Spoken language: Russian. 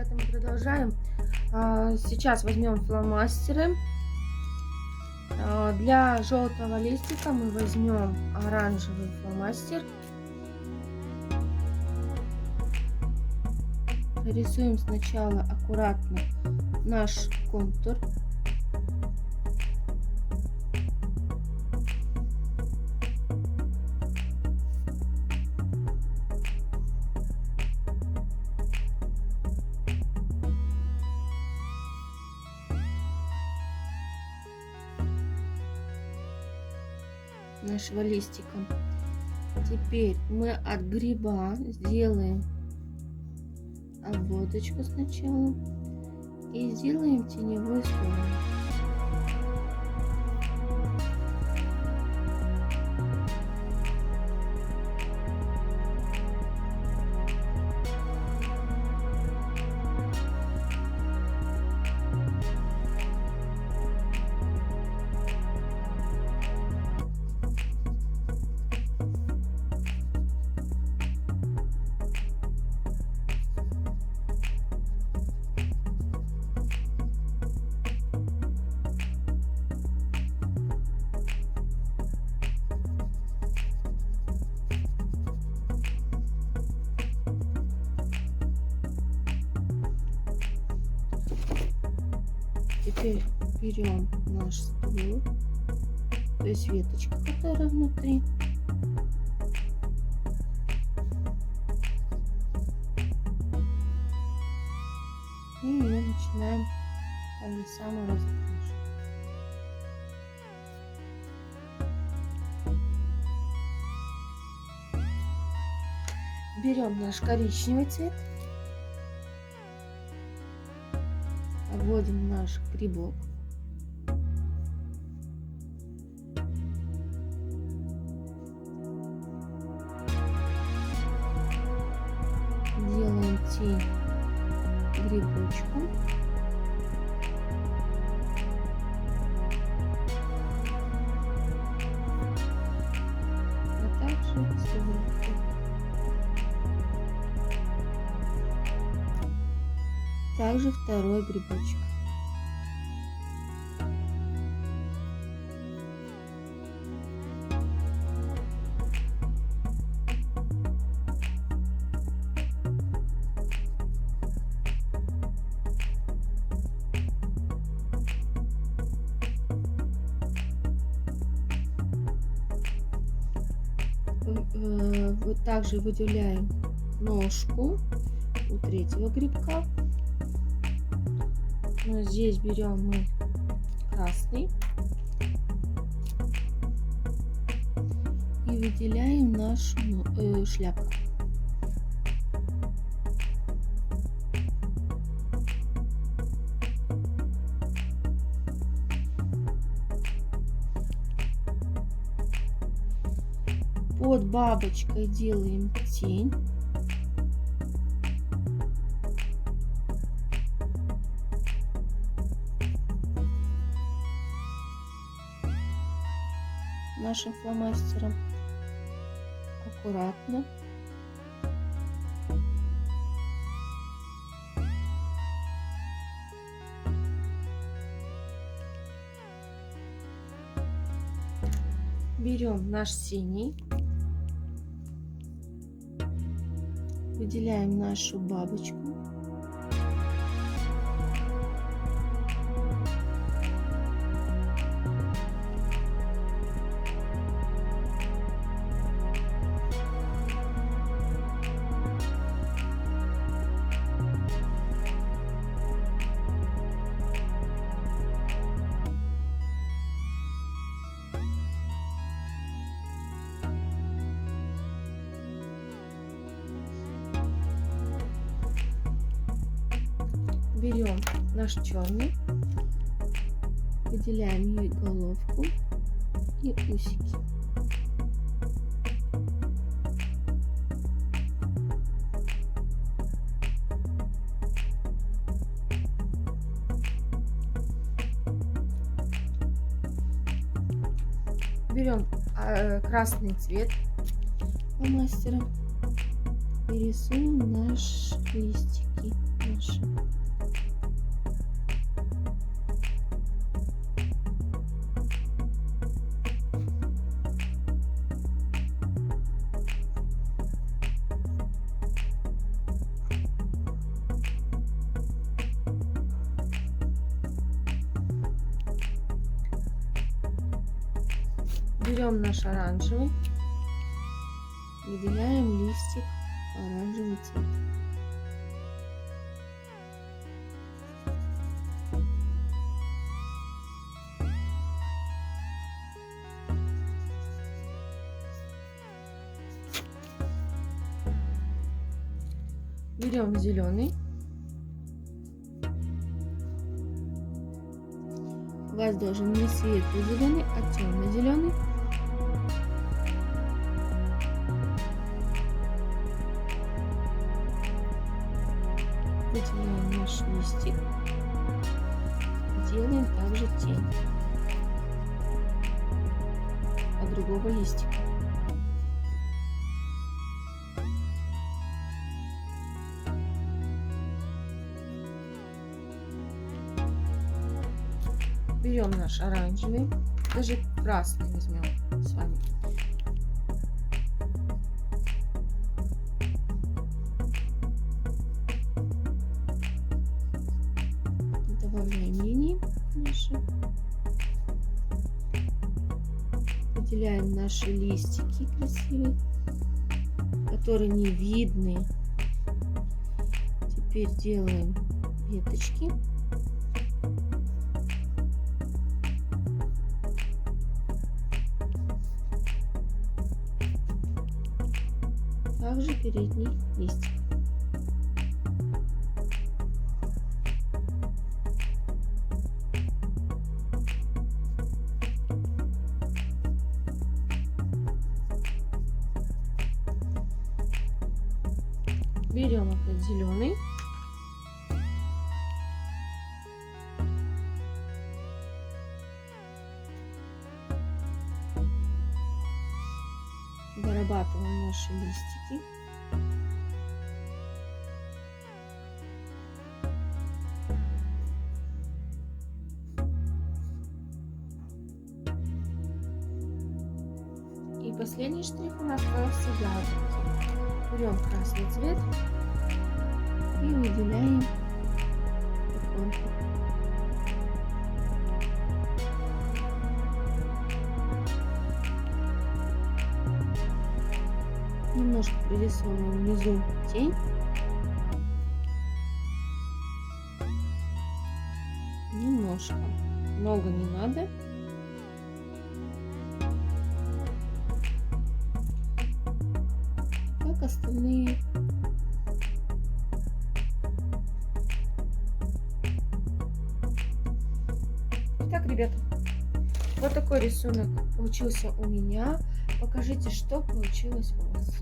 ребята, мы продолжаем. Сейчас возьмем фломастеры. Для желтого листика мы возьмем оранжевый фломастер. Рисуем сначала аккуратно наш контур. Нашего листика. Теперь мы от гриба сделаем обводочку сначала и сделаем теневую сторону. Теперь берем наш ствол, то есть веточка, которая внутри. И ее начинаем так же само разглаживать. Берем наш коричневый цвет. Обводим наш грибок. Делаем тень грибочку. А также сверху. Также второй грибочек. Вот также выделяем ножку у третьего грибка. Но здесь берем мы красный и выделяем нашу шляпку. Под бабочкой делаем тень. Нашим фломастером аккуратно. Берем наш синий, выделяем нашу бабочку. Берем наш черный, выделяем ей головку и усики. Берем красный цвет фломастером и рисуем наши листики. наши. Берем наш оранжевый, выделяем листик оранжевый цвет. Берем зеленый. У вас должен не светлый зеленый, а темно-зеленый. Выделяем наш листик. Делаем также тень от другого листика. Берем наш оранжевый, даже красный возьмем с вами. Добавляем линии наши. Выделяем наши листики красивые, которые не видны. Теперь делаем веточки. Также передний листик. Берем опять зеленый. Дорабатываем наши листики. И последний штрих у нас остался яблоки. Берем красный цвет и выделяем контур. Немножко пририсовываем внизу тень. Немножко. Много не надо. Как остальные. Итак, ребята, вот такой рисунок получился у меня. Покажите, что получилось у вас.